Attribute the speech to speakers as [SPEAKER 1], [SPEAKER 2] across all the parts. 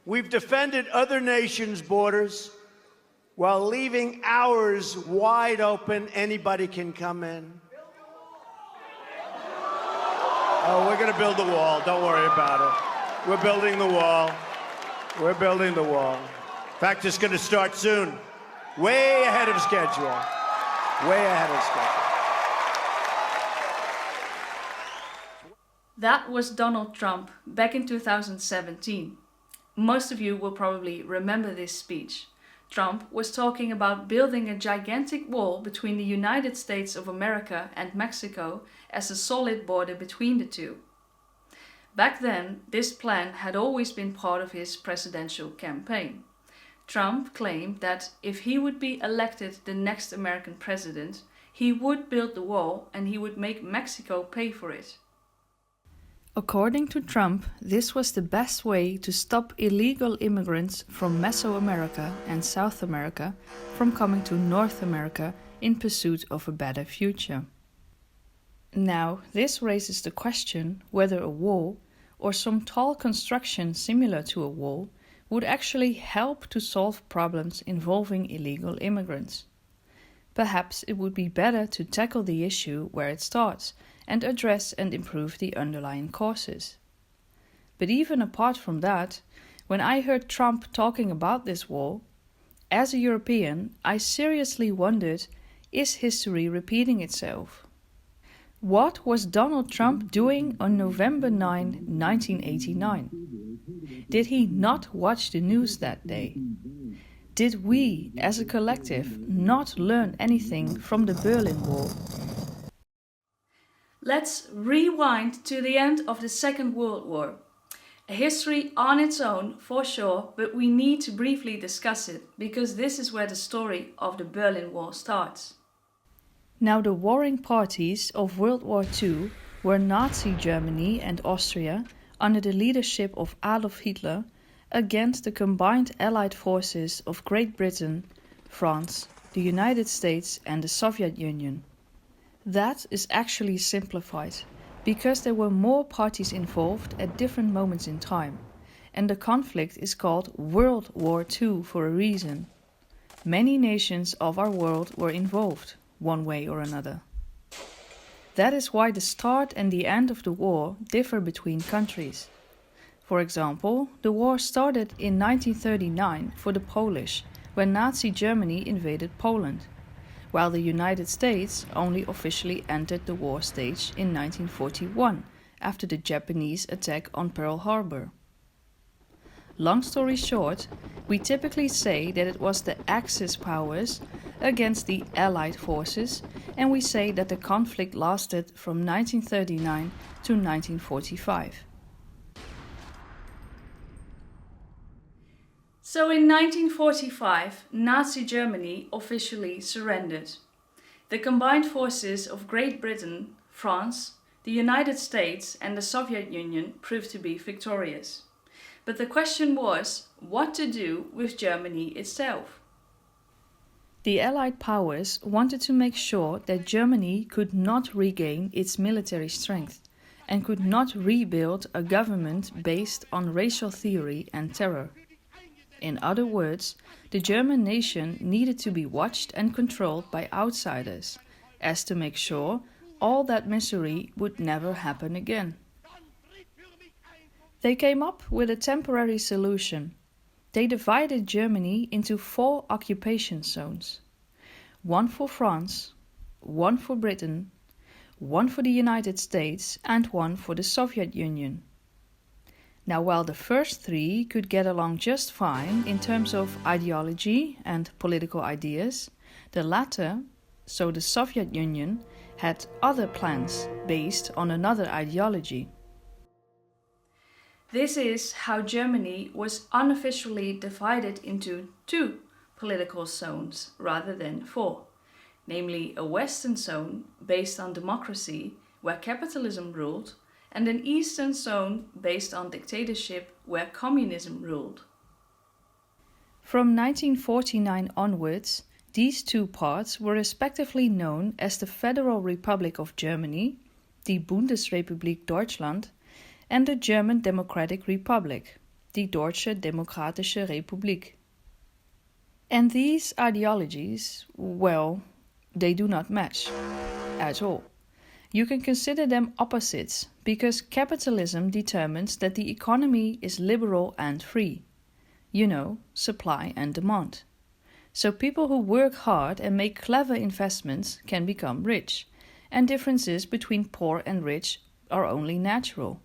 [SPEAKER 1] We've defended other nations' borders while leaving ours wide open. Anybody can come in. Oh, we're going to build the wall. Don't worry about it. We're building the wall. We're building the wall. In fact, it's going to start soon. Way ahead of schedule. Way ahead of schedule.
[SPEAKER 2] That was Donald Trump back in 2017. Most of you will probably remember this speech. Trump was talking about building a gigantic wall between the United States of America and Mexico as a solid border between the two. Back then, this plan had always been part of his presidential campaign. Trump claimed that if he would be elected the next American president, he would build the wall and he would make Mexico pay for it. According to Trump, this was the best way to stop illegal immigrants from Mesoamerica and South America from coming to North America in pursuit of a better future. Now, this raises the question whether a wall, or some tall construction similar to a wall, would actually help to solve problems involving illegal immigrants. Perhaps it would be better to tackle the issue where it starts and address and improve the underlying causes. But even apart from that, when I heard Trump talking about this wall, as a European, I seriously wondered, is history repeating itself? What was Donald Trump doing on November 9, 1989? Did he not watch the news that day? Did we, as a collective, not learn anything from the Berlin Wall? Let's rewind to the end of the Second World War. A history on its own, for sure, but we need to briefly discuss it, because this is where the story of the Berlin Wall starts. Now, the warring parties of World War II were Nazi Germany and Austria under the leadership of Adolf Hitler against the combined Allied forces of Great Britain, France, the United States and the Soviet Union. That is actually simplified, because there were more parties involved at different moments in time, and the conflict is called World War II for a reason. Many nations of our world were involved, one way or another. That is why the start and the end of the war differ between countries. For example, the war started in 1939 for the Polish, when Nazi Germany invaded Poland, while the United States only officially entered the war stage in 1941, after the Japanese attack on Pearl Harbor. Long story short, we typically say that it was the Axis powers against the Allied forces, and we say that the conflict lasted from 1939 to 1945. So in 1945, Nazi Germany officially surrendered. The combined forces of Great Britain, France, the United States and the Soviet Union proved to be victorious. But the question was, what to do with Germany itself? The Allied powers wanted to make sure that Germany could not regain its military strength and could not rebuild a government based on racial theory and terror. In other words, the German nation needed to be watched and controlled by outsiders, as to make sure all that misery would never happen again. They came up with a temporary solution. They divided Germany into 4 occupation zones. 1 for France, 1 for Britain, 1 for the United States and 1 for the Soviet Union. Now, while the first 3 could get along just fine in terms of ideology and political ideas, the latter, so the Soviet Union, had other plans based on another ideology. This is how Germany was unofficially divided into 2 political zones rather than 4, namely a Western zone based on democracy, where capitalism ruled, and an Eastern zone based on dictatorship, where communism ruled. From 1949 onwards, these 2 parts were respectively known as the Federal Republic of Germany, die Bundesrepublik Deutschland, and the German Democratic Republic, die Deutsche Demokratische Republik. And these ideologies, well, they do not match at all. You can consider them opposites because capitalism determines that the economy is liberal and free. You know, supply and demand. So people who work hard and make clever investments can become rich, and differences between poor and rich are only natural.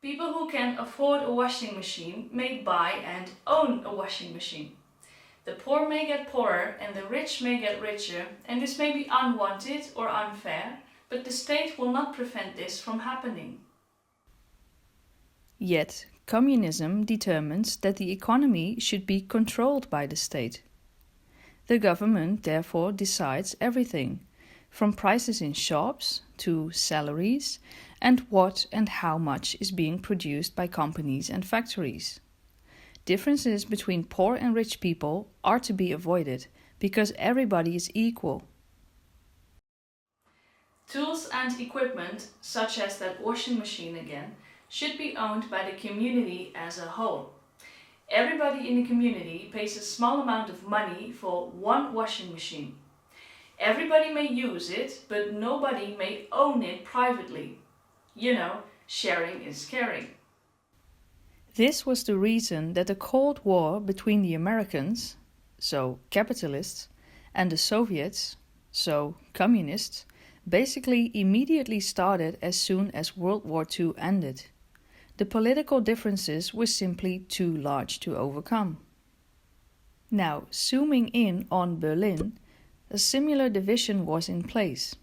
[SPEAKER 2] People who can afford a washing machine may buy and own a washing machine. The poor may get poorer and the rich may get richer, and this may be unwanted or unfair, but the state will not prevent this from happening. Yet, communism determines that the economy should be controlled by the state. The government therefore decides everything, from prices in shops to salaries, and what and how much is being produced by companies and factories. Differences between poor and rich people are to be avoided because everybody is equal. Tools and equipment, such as that washing machine again, should be owned by the community as a whole. Everybody in the community pays a small amount of money for one washing machine. Everybody may use it, but nobody may own it privately. You know, sharing is caring. This was the reason that the Cold War between the Americans, so capitalists, and the Soviets, so communists, basically immediately started as soon as World War II ended. The political differences were simply too large to overcome. Now, zooming in on Berlin, a similar division was in place.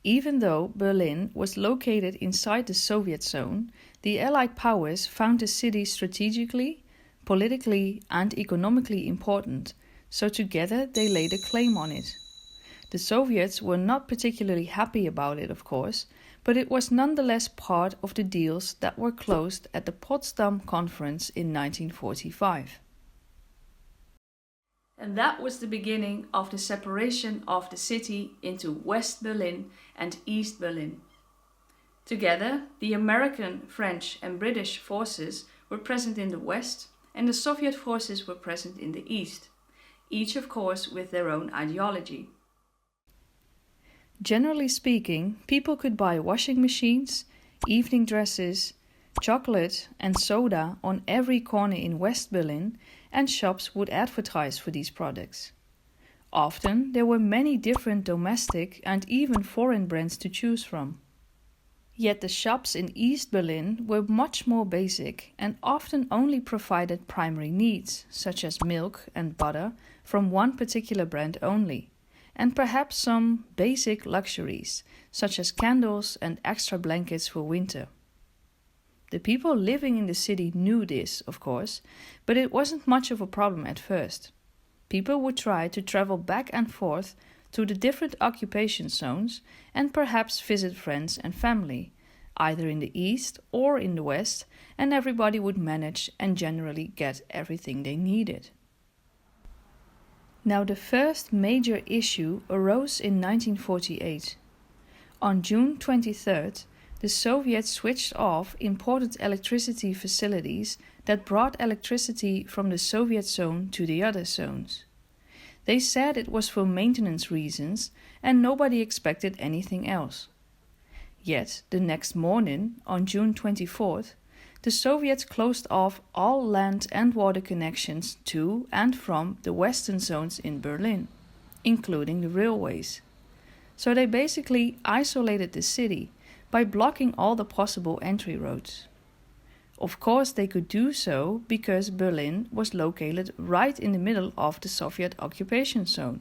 [SPEAKER 2] Even though Berlin was located inside the Soviet zone, the Allied powers found the city strategically, politically, and economically important, so together they laid a claim on it. The Soviets were not particularly happy about it, of course, but it was nonetheless part of the deals that were closed at the Potsdam Conference in 1945. And that was the beginning of the separation of the city into West Berlin and East Berlin. Together, the American, French and British forces were present in the west and the Soviet forces were present in the east, each of course with their own ideology. Generally speaking, people could buy washing machines, evening dresses, chocolate and soda on every corner in West Berlin, and shops would advertise for these products. Often there were many different domestic and even foreign brands to choose from. Yet the shops in East Berlin were much more basic and often only provided primary needs, such as milk and butter, from one particular brand only, and perhaps some basic luxuries, such as candles and extra blankets for winter. The people living in the city knew this, of course, but it wasn't much of a problem at first. People would try to travel back and forth to the different occupation zones and perhaps visit friends and family, either in the east or in the west, and everybody would manage and generally get everything they needed. Now the first major issue arose in 1948. On June 23rd, the Soviets switched off imported electricity facilities that brought electricity from the Soviet zone to the other zones. They said it was for maintenance reasons and nobody expected anything else. Yet the next morning, on June 24th, the Soviets closed off all land and water connections to and from the western zones in Berlin, including the railways. So they basically isolated the city by blocking all the possible entry roads. Of course they could do so because Berlin was located right in the middle of the Soviet occupation zone.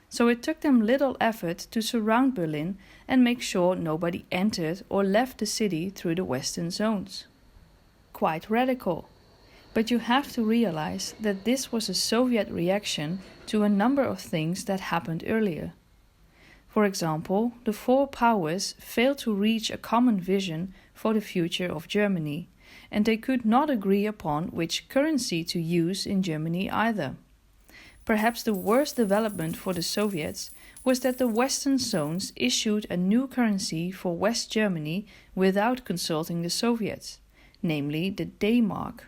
[SPEAKER 2] So it took them little effort to surround Berlin and make sure nobody entered or left the city through the western zones. Quite radical. But you have to realize that this was a Soviet reaction to a number of things that happened earlier. For example, the four powers failed to reach a common vision for the future of Germany, and they could not agree upon which currency to use in Germany either. Perhaps the worst development for the Soviets was that the Western zones issued a new currency for West Germany without consulting the Soviets,
[SPEAKER 3] namely the day mark.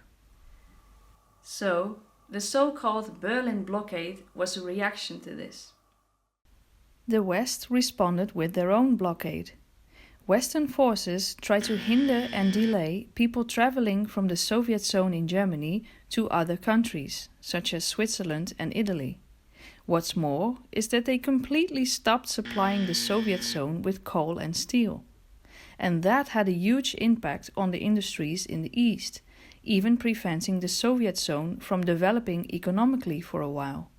[SPEAKER 2] So, the so-called Berlin blockade was a reaction to this.
[SPEAKER 3] The West responded with their own blockade. Western forces tried to hinder and delay people traveling from the Soviet zone in Germany to other countries, such as Switzerland and Italy. What's more is that they completely stopped supplying the Soviet zone with coal and steel. And that had a huge impact on the industries in the East, even preventing the Soviet zone from developing economically for a while.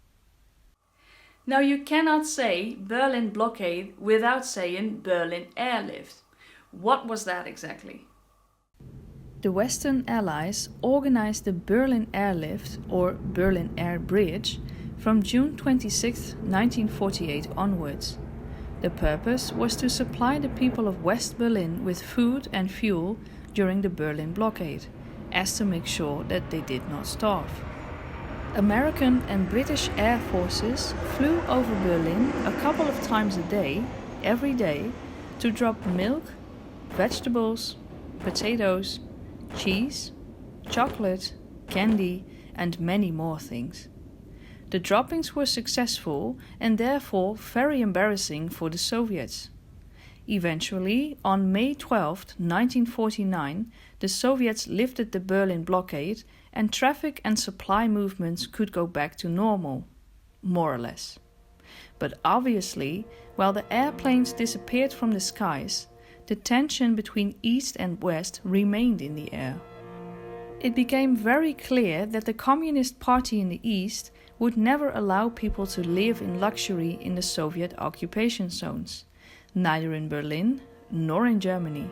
[SPEAKER 2] Now you cannot say Berlin blockade without saying Berlin airlift. What was that exactly?
[SPEAKER 3] The Western Allies organized the Berlin airlift, or Berlin Air Bridge, from June 26, 1948 onwards. The purpose was to supply the people of West Berlin with food and fuel during the Berlin blockade, as to make sure that they did not starve. American and British air forces flew over Berlin a couple of times a day, every day, to drop milk, vegetables, potatoes, cheese, chocolate, candy, and many more things. The droppings were successful and therefore very embarrassing for the Soviets. Eventually, on May 12, 1949, the Soviets lifted the Berlin blockade and traffic and supply movements could go back to normal, more or less. But obviously, while the airplanes disappeared from the skies, the tension between East and West remained in the air. It became very clear that the Communist Party in the East would never allow people to live in luxury in the Soviet occupation zones, neither in Berlin nor in Germany.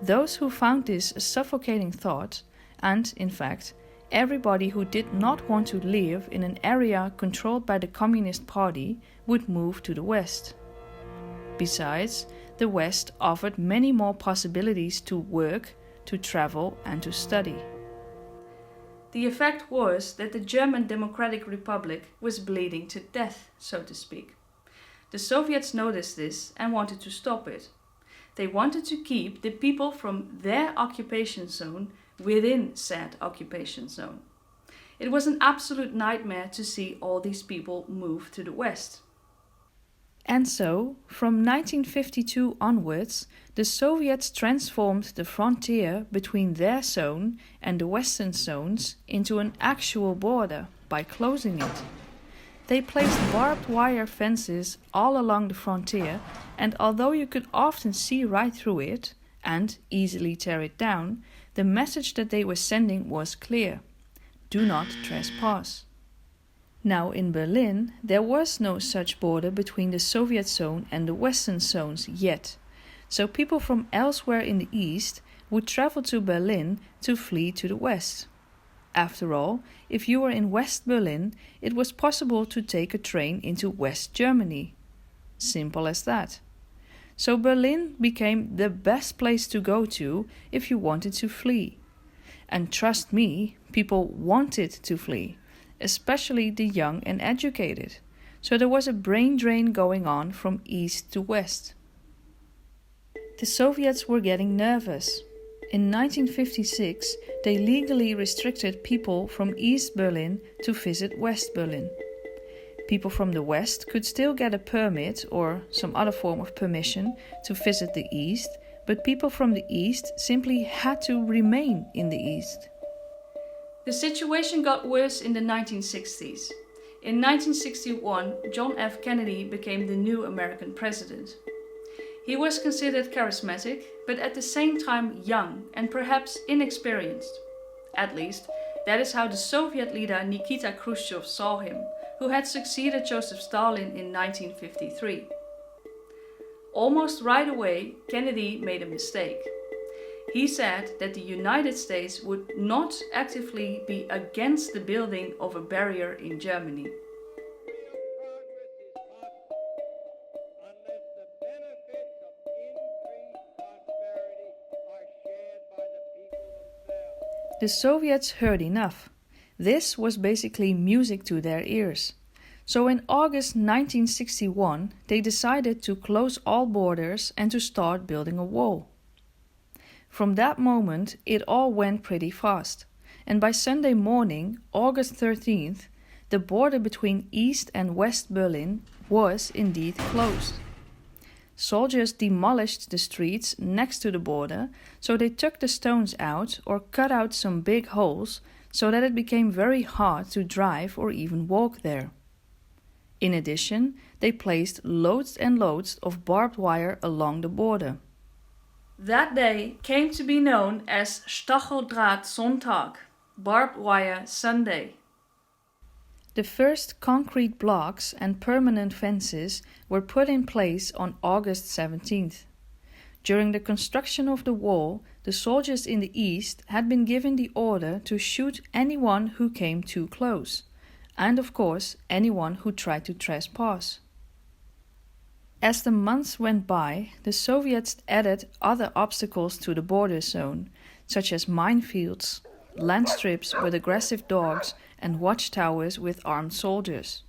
[SPEAKER 3] Those who found this a suffocating thought, and in fact, everybody who did not want to live in an area controlled by the Communist Party would move to the West. Besides, the West offered many more possibilities to work, to travel, and to study.
[SPEAKER 2] The effect was that the German Democratic Republic was bleeding to death, so to speak. The Soviets noticed this and wanted to stop it. They wanted to keep the people from their occupation zone within said occupation zone. It was an absolute nightmare to see all these people move to the West.
[SPEAKER 3] And so, from 1952 onwards, the Soviets transformed the frontier between their zone and the Western zones into an actual border by closing it. They placed barbed wire fences all along the frontier, and although you could often see right through it and easily tear it down, the message that they were sending was clear: do not trespass. Now in Berlin, there was no such border between the Soviet zone and the Western zones yet, so people from elsewhere in the East would travel to Berlin to flee to the West. After all, if you were in West Berlin, it was possible to take a train into West Germany. Simple as that. So Berlin became the best place to go to if you wanted to flee. And trust me, people wanted to flee, especially the young and educated. So there was a brain drain going on from east to west. The Soviets were getting nervous. In 1956, they legally restricted people from East Berlin to visit West Berlin. People from the West could still get a permit or some other form of permission to visit the East, but people from the East simply had to remain in the East.
[SPEAKER 2] The situation got worse in the 1960s. In 1961, John F. Kennedy became the new American president. He was considered charismatic, but at the same time young and perhaps inexperienced. At least, that is how the Soviet leader Nikita Khrushchev saw him, who had succeeded Joseph Stalin in 1953. Almost right away, Kennedy made a mistake. He said that the United States would not actively be against the building of a barrier in Germany.
[SPEAKER 3] The Soviets heard enough. This was basically music to their ears. So in August 1961, they decided to close all borders and to start building a wall. From that moment, it all went pretty fast, and by Sunday morning, August 13th, the border between East and West Berlin was indeed closed. Soldiers demolished the streets next to the border, so they took the stones out or cut out some big holes so that it became very hard to drive or even walk there. In addition, they placed loads and loads of barbed wire along the border.
[SPEAKER 2] That day came to be known as Stacheldrahtsonntag, Barbed Wire Sunday.
[SPEAKER 3] The first concrete blocks and permanent fences were put in place on August 17th. During the construction of the wall, the soldiers in the east had been given the order to shoot anyone who came too close, and of course anyone who tried to trespass. As the months went by, the Soviets added other obstacles to the border zone, such as minefields, land strips with aggressive dogs, and watchtowers with armed soldiers.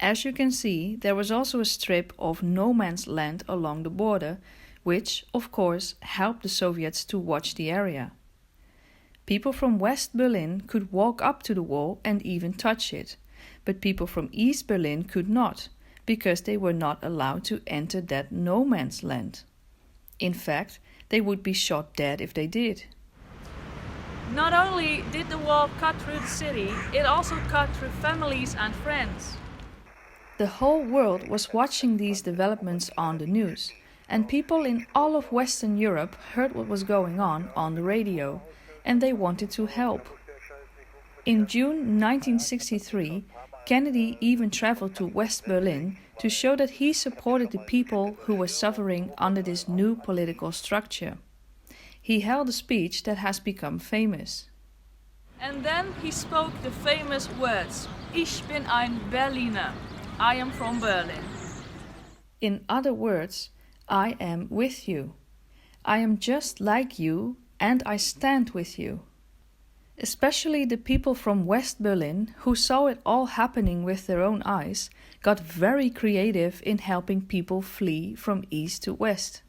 [SPEAKER 3] As you can see, there was also a strip of no man's land along the border, which, of course, helped the Soviets to watch the area. People from West Berlin could walk up to the wall and even touch it, but people from East Berlin could not, because they were not allowed to enter that no man's land. In fact, they would be shot dead if they did.
[SPEAKER 2] Not only did the wall cut through the city, it also cut through families and friends.
[SPEAKER 3] The whole world was watching these developments on the news, and people in all of Western Europe heard what was going on the radio, and they wanted to help. In June 1963, Kennedy even traveled to West Berlin to show that he supported the people who were suffering under this new political structure. He held a speech that has become famous.
[SPEAKER 2] And then he spoke the famous words, Ich bin ein Berliner. I am from Berlin.
[SPEAKER 3] In other words, I am with you. I am just like you, and I stand with you. Especially the people from West Berlin, who saw it all happening with their own eyes, got very creative in helping people flee from east to west.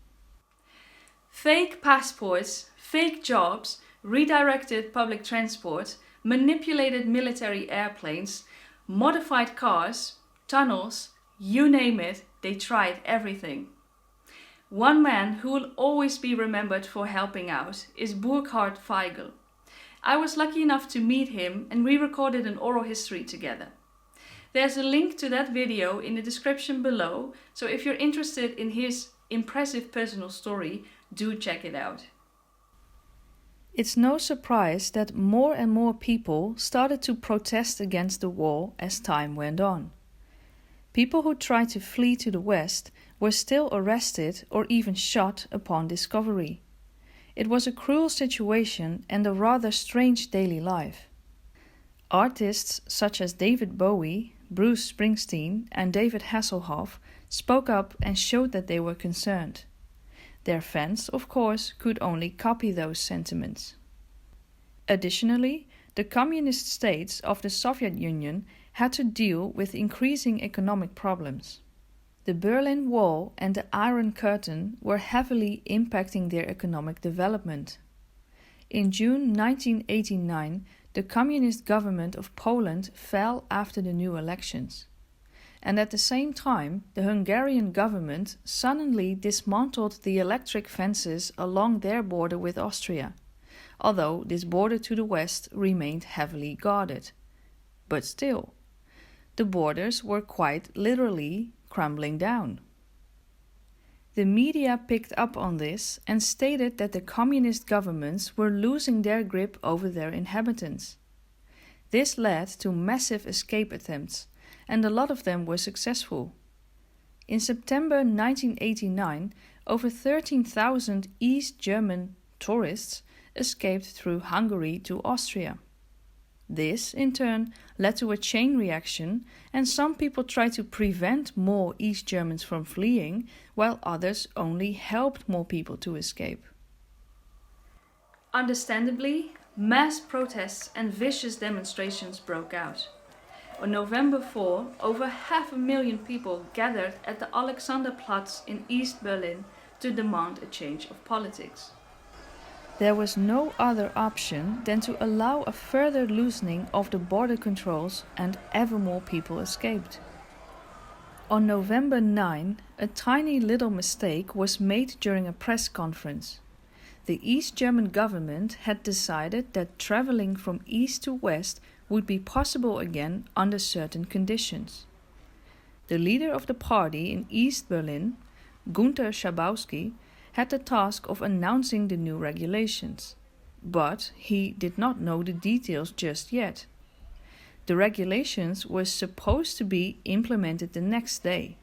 [SPEAKER 2] Fake passports, fake jobs, redirected public transport, manipulated military airplanes, modified cars, tunnels, you name it, they tried everything. One man who will always be remembered for helping out is Burkhart Veigel. I was lucky enough to meet him and we recorded an oral history together. There's a link to that video in the description below, so if you're interested in his impressive personal story, do check it out.
[SPEAKER 3] It's no surprise that more and more people started to protest against the wall as time went on. People who tried to flee to the west were still arrested or even shot upon discovery. It was a cruel situation and a rather strange daily life. Artists such as David Bowie, Bruce Springsteen and David Hasselhoff spoke up and showed that they were concerned. Their fans, of course, could only copy those sentiments. Additionally, the communist states of the Soviet Union had to deal with increasing economic problems. The Berlin Wall and the Iron Curtain were heavily impacting their economic development. In June 1989, the communist government of Poland fell after the new elections. And at the same time, the Hungarian government suddenly dismantled the electric fences along their border with Austria, although this border to the west remained heavily guarded. But still, the borders were quite literally crumbling down. The media picked up on this and stated that the communist governments were losing their grip over their inhabitants. This led to massive escape attempts, and a lot of them were successful. In September 1989, over 13,000 East German tourists escaped through Hungary to Austria. This, in turn, led to a chain reaction, and some people tried to prevent more East Germans from fleeing, while others only helped more people to escape.
[SPEAKER 2] Understandably, mass protests and vicious demonstrations broke out. On November 4, over 500,000 people gathered at the Alexanderplatz in East Berlin to demand a change of politics.
[SPEAKER 3] there was no other option than to allow a further loosening of the border controls, and ever more people escaped. On November 9, a tiny little mistake was made during a press conference. The East German government had decided that traveling from east to west would be possible again under certain conditions. The leader of the party in East Berlin, Günther Schabowski, had the task of announcing the new regulations, but he did not know the details just yet. The regulations were supposed to be implemented the next day,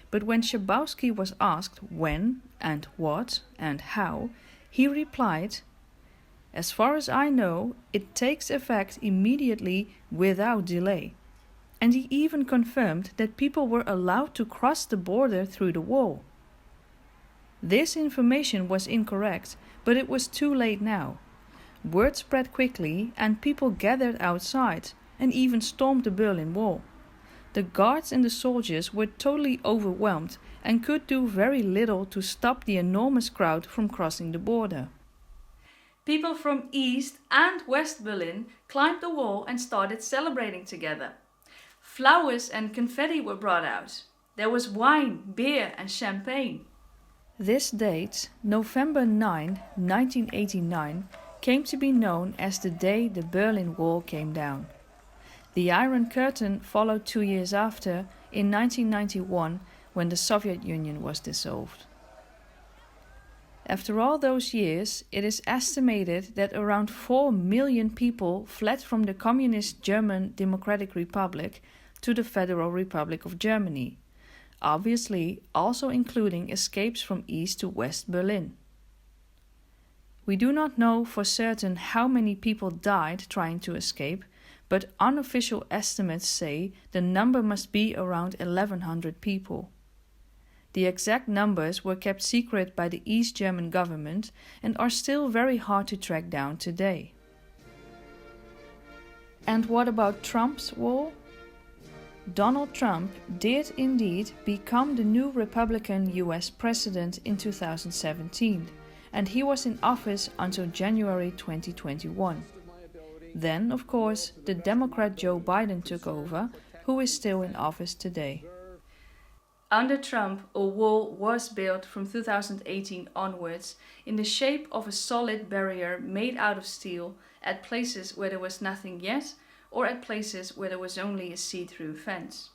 [SPEAKER 3] but when Schabowski was asked when and what and how, he replied, "As far as I know, it takes effect immediately without delay." And he even confirmed that people were allowed to cross the border through the wall. This information was incorrect, but it was too late now. Word spread quickly and people gathered outside and even stormed the Berlin Wall. The guards and the soldiers were totally overwhelmed and could do very little to stop the enormous crowd from crossing the border.
[SPEAKER 2] People from East and West Berlin climbed the wall and started celebrating together. Flowers and confetti were brought out. There was wine, beer and champagne.
[SPEAKER 3] This date, November 9, 1989, came to be known as the day the Berlin Wall came down. The Iron Curtain followed 2 years after, in 1991, when the Soviet Union was dissolved. After all those years, it is estimated that around 4 million people fled from the communist German Democratic Republic to the Federal Republic of Germany, obviously also including escapes from East to West Berlin. We do not know for certain how many people died trying to escape, but unofficial estimates say the number must be around 1,100 people. The exact numbers were kept secret by the East German government and are still very hard to track down today. And what about Trump's wall? Donald Trump did indeed become the new Republican US president in 2017, and he was in office until January 2021. Then, of course, the Democrat Joe Biden took over, who is still in office today.
[SPEAKER 2] Under Trump, a wall was built from 2018 onwards in the shape of a solid barrier made out of steel at places where there was nothing yet, or at places where there was only a see-through fence.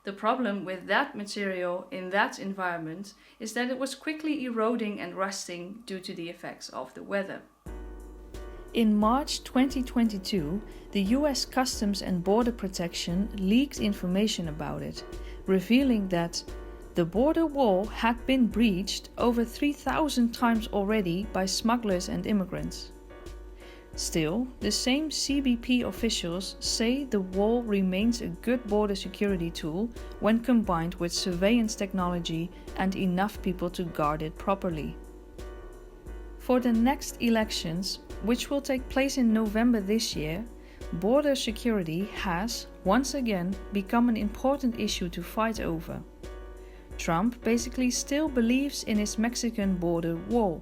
[SPEAKER 2] The problem with that material in that environment is that it was quickly eroding and rusting due to the effects of the weather.
[SPEAKER 3] In March 2022, the US Customs and Border Protection leaked information about it, revealing that the border wall had been breached over 3,000 times already by smugglers and immigrants. Still, the same CBP officials say the wall remains a good border security tool when combined with surveillance technology and enough people to guard it properly. For the next elections, which will take place in November this year, border security has, once again, become an important issue to fight over. Trump basically still believes in his Mexican border wall,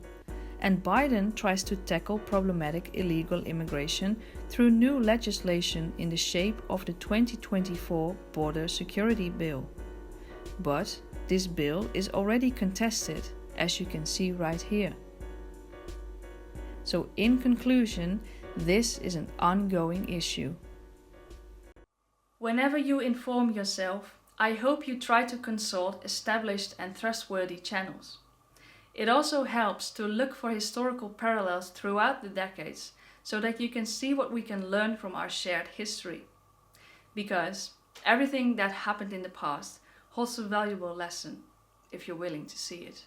[SPEAKER 3] and Biden tries to tackle problematic illegal immigration through new legislation in the shape of the 2024 Border Security Bill. But this bill is already contested, as you can see right here. So in conclusion, this is an ongoing issue.
[SPEAKER 2] Whenever you inform yourself, I hope you try to consult established and trustworthy channels. It also helps to look for historical parallels throughout the decades so that you can see what we can learn from our shared history. Because everything that happened in the past holds a valuable lesson if you're willing to see it.